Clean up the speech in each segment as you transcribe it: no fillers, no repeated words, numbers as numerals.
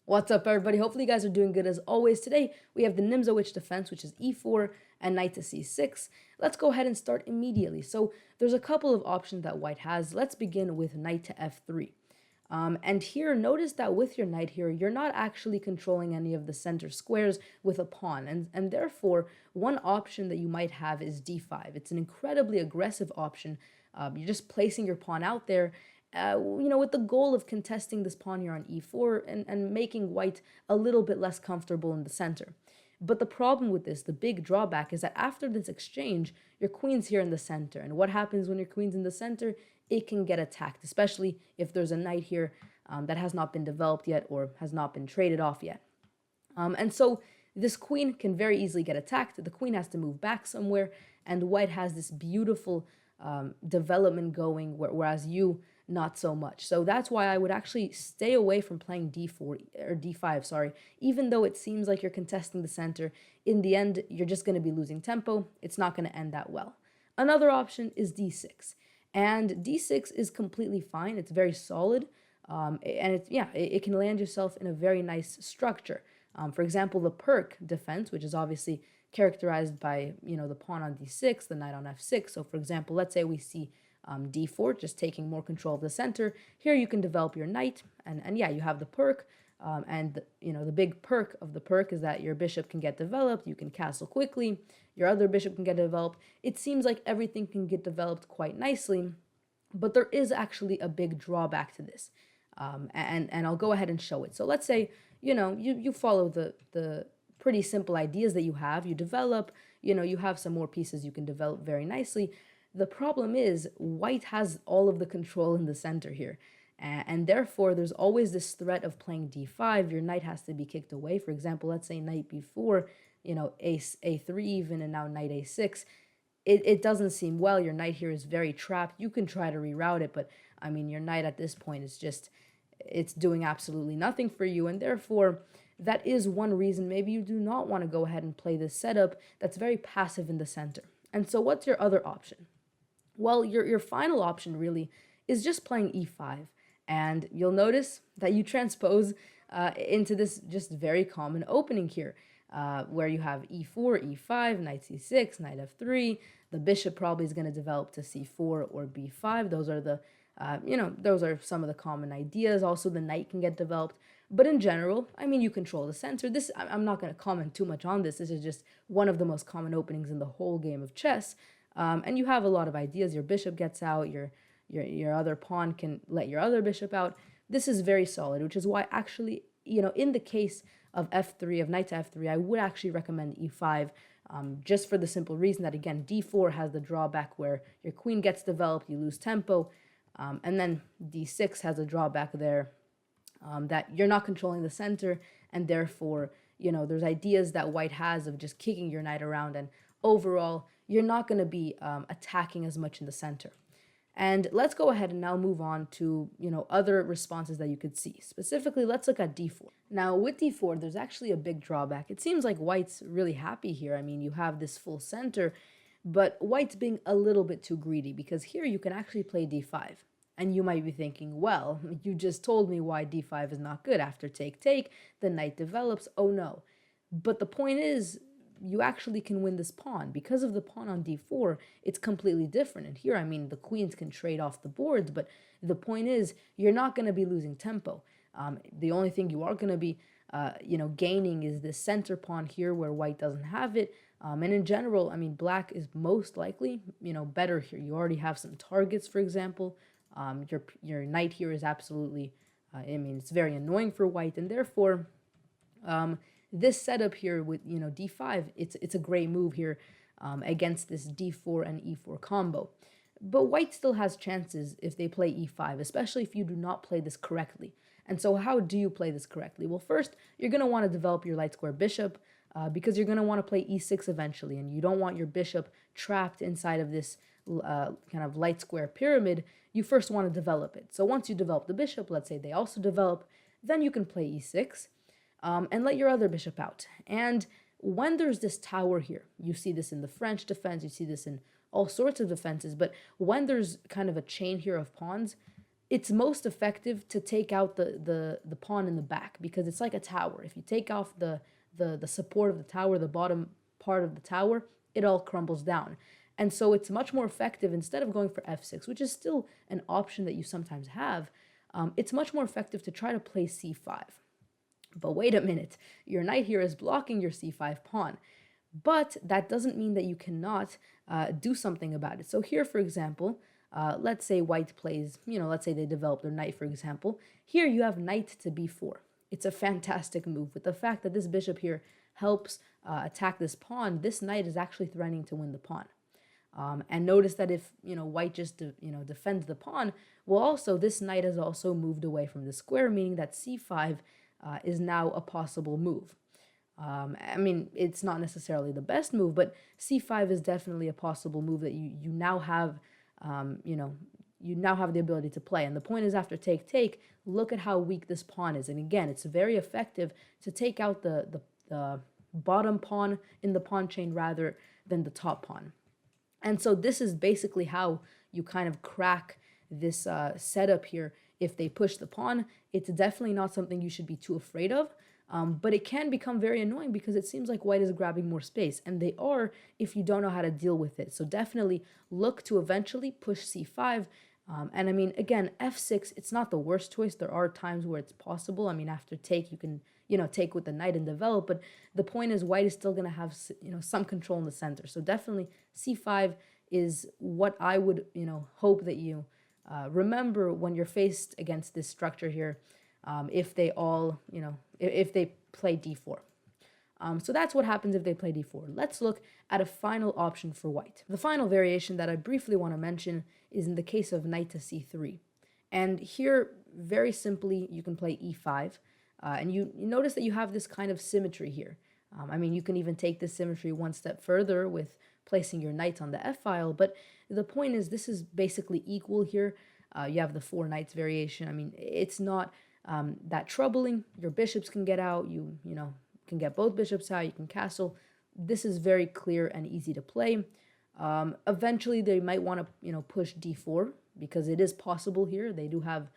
What's up, everybody? Hopefully you guys are doing good as always. Today, we have the Nimzowitsch defense, which is e4 and knight to c6. Let's go ahead and start immediately. So there's a couple of options that white has. Let's begin with knight to f3. And here, notice that with your knight here, you're not actually controlling any of the center squares with a pawn. And therefore, one option that you might have is d5. It's an incredibly aggressive option. You're just placing your pawn out there, with the goal of contesting this pawn here on e4 and making white a little bit less comfortable in the center. But the problem with this, the big drawback, is that after this exchange, your queen's here in the center. And what happens when your queen's in the center? It can get attacked, especially if there's a knight here that has not been developed yet or has not been traded off yet. And so this queen can very easily get attacked. The queen has to move back somewhere, and white has this beautiful development going, whereas you not so much. So that's why I would actually stay away from playing d4 or d5, sorry. Even though it seems like you're contesting the center, in the end, you're just going to be losing tempo. It's not going to end that well. Another option is d6. And d6 is completely fine. It's very solid. And it can land yourself in a very nice structure. For example, the Perk defense, which is obviously characterized by, the pawn on d6, the knight on f6. So for example, let's say we see d4, just taking more control of the center. Here you can develop your knight, and yeah, you have the perk, the big perk of the perk is that your bishop can get developed, you can castle quickly, your other bishop can get developed. It seems like everything can get developed quite nicely, but there is actually a big drawback to this, and I'll go ahead and show it. So let's say, you follow the pretty simple ideas that you have, you develop, you have some more pieces you can develop very nicely. The problem is white has all of the control in the center here. And therefore, there's always this threat of playing d5. Your knight has to be kicked away. For example, let's say knight b4, a3 even, and now knight a6. It doesn't seem well. Your knight here is very trapped. You can try to reroute it, but I mean, your knight at this point is it's doing absolutely nothing for you. And therefore, that is one reason maybe you do not want to go ahead and play this setup that's very passive in the center. And so what's your other option? Well, your final option really is just playing e5. And you'll notice that you transpose into this just very common opening here, where you have e4, e5, knight c6, knight f3. The bishop probably is going to develop to c4 or b5. Those are those are some of the common ideas. Also, the knight can get developed. But in general, I mean, you control the center. I'm not going to comment too much on this. This is just one of the most common openings in the whole game of chess. And you have a lot of ideas. Your bishop gets out, your other pawn can let your other bishop out. This is very solid, which is why actually, in the case of f3, of knight to f3, I would actually recommend e5, just for the simple reason that, again, d4 has the drawback where your queen gets developed, you lose tempo, and then d6 has a drawback there that you're not controlling the center, and therefore, there's ideas that white has of just kicking your knight around, and overall, you're not going to be attacking as much in the center. And let's go ahead and now move on to, other responses that you could see. Specifically, let's look at d4. Now, with d4, there's actually a big drawback. It seems like white's really happy here. I mean, you have this full center, but white's being a little bit too greedy because here you can actually play d5. And you might be thinking, well, you just told me why d5 is not good. After take, the knight develops. Oh, no. But the point is, you actually can win this pawn. Because of the pawn on d4, it's completely different. And here, I mean, the queens can trade off the boards, but the point is, you're not going to be losing tempo. The only thing you are going to be, gaining is this center pawn here where white doesn't have it. And in general, I mean, black is most likely, better here. You already have some targets, for example. Your knight here is absolutely, it's very annoying for white, and therefore, this setup here with, d5, it's a great move here against this d4 and e4 combo. But white still has chances if they play e5, especially if you do not play this correctly. And so how do you play this correctly? Well, first, you're going to want to develop your light square bishop because you're going to want to play e6 eventually, and you don't want your bishop trapped inside of this kind of light square pyramid. You first want to develop it. So once you develop the bishop, let's say they also develop, then you can play e6. And let your other bishop out. And when there's this tower here, you see this in the French defense, you see this in all sorts of defenses, but when there's kind of a chain here of pawns, it's most effective to take out the pawn in the back, because it's like a tower. If you take off the support of the tower, the bottom part of the tower, it all crumbles down. And so it's much more effective, instead of going for f6, which is still an option that you sometimes have, it's much more effective to try to play c5. But wait a minute, your knight here is blocking your c5 pawn. But that doesn't mean that you cannot do something about it. So here, for example, let's say white plays, let's say they develop their knight, for example. Here you have knight to b4. It's a fantastic move. With the fact that this bishop here helps attack this pawn, this knight is actually threatening to win the pawn. And notice that if, white just, defends the pawn, well, also this knight has also moved away from the square, meaning that c5 is now a possible move. I mean, it's not necessarily the best move, but c5 is definitely a possible move that you now have, you now have the ability to play. And the point is, after take, look at how weak this pawn is. And again, it's very effective to take out the bottom pawn in the pawn chain rather than the top pawn. And so this is basically how you kind of crack this setup here. If they push the pawn, it's definitely not something you should be too afraid of. But it can become very annoying because it seems like white is grabbing more space, and they are if you don't know how to deal with it. So definitely look to eventually push c5. And I mean, again, f6, it's not the worst choice. There are times where it's possible. I mean, after take, you can, take with the knight and develop. But the point is, white is still going to have, some control in the center. So definitely c5 is what I would, hope that you remember when you're faced against this structure here. If they all, if they play d4. So that's what happens if they play d4. Let's look at a final option for white. The final variation that I briefly want to mention is in the case of knight to c3. And here, very simply, you can play e5. And you notice that you have this kind of symmetry here. I mean, you can even take this symmetry one step further with placing your knights on the f-file. But the point is, this is basically equal here. You have the 4 knights variation. I mean, it's not that troubling. Your bishops can get out. You can get both bishops out. You can castle. This is very clear and easy to play. Eventually, they might want to push d4 because it is possible here. They do have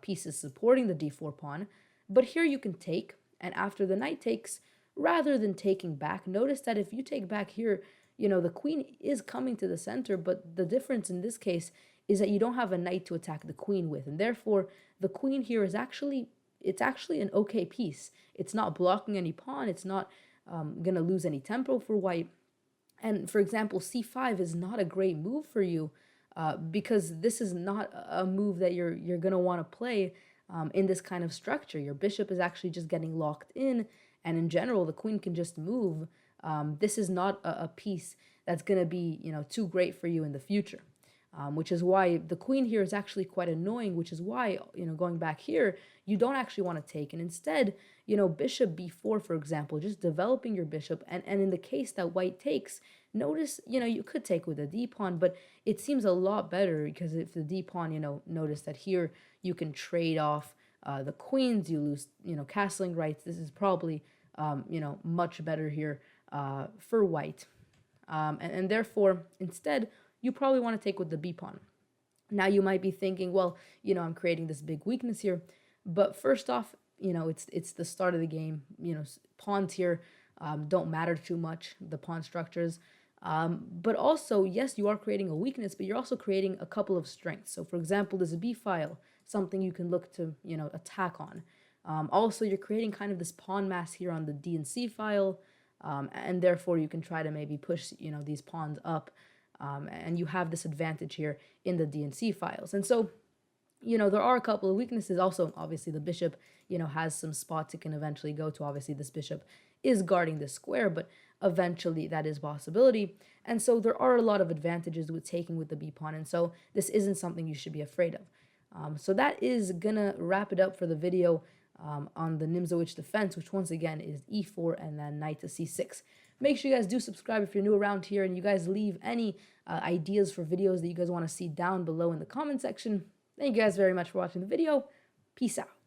pieces supporting the d4 pawn. But here you can take, and after the knight takes, rather than taking back, notice that if you take back here, the queen is coming to the center, but the difference in this case is that you don't have a knight to attack the queen with, and therefore the queen here is actually an okay piece. It's not blocking any pawn. It's not going to lose any tempo for white. And for example, c5 is not a great move for you because this is not a move that you're going to want to play in this kind of structure. Your bishop is actually just getting locked in, and in general, the queen can just move. This is not a piece that's going to be too great for you in the future. Which is why the queen here is actually quite annoying, which is why, going back here, you don't actually want to take. And instead, bishop b4, for example, just developing your bishop. And in the case that white takes, notice, you could take with a d-pawn, but it seems a lot better because if the d-pawn, notice that here you can trade off the queens, you lose, castling rights. This is probably, much better here for white. And therefore, instead, you probably want to take with the b-pawn. Now you might be thinking, well, I'm creating this big weakness here. But first off, it's the start of the game. Pawns here don't matter too much, the pawn structures. But also, yes, you are creating a weakness, but you're also creating a couple of strengths. So for example, there's a b-file, something you can look to, attack on. Also, you're creating kind of this pawn mass here on the d and c file. And therefore, you can try to maybe push, these pawns up. And you have this advantage here in the D and C files. And so, there are a couple of weaknesses. Also, obviously, the bishop, has some spots it can eventually go to. Obviously, this bishop is guarding the square, but eventually that is a possibility. And so there are a lot of advantages with taking with the b-pawn. And so this isn't something you should be afraid of. So that is going to wrap it up for the video on the Nimzowitsch defense, which once again is e4 and then knight to c6. Make sure you guys do subscribe if you're new around here, and you guys leave any ideas for videos that you guys want to see down below in the comment section. Thank you guys very much for watching the video. Peace out.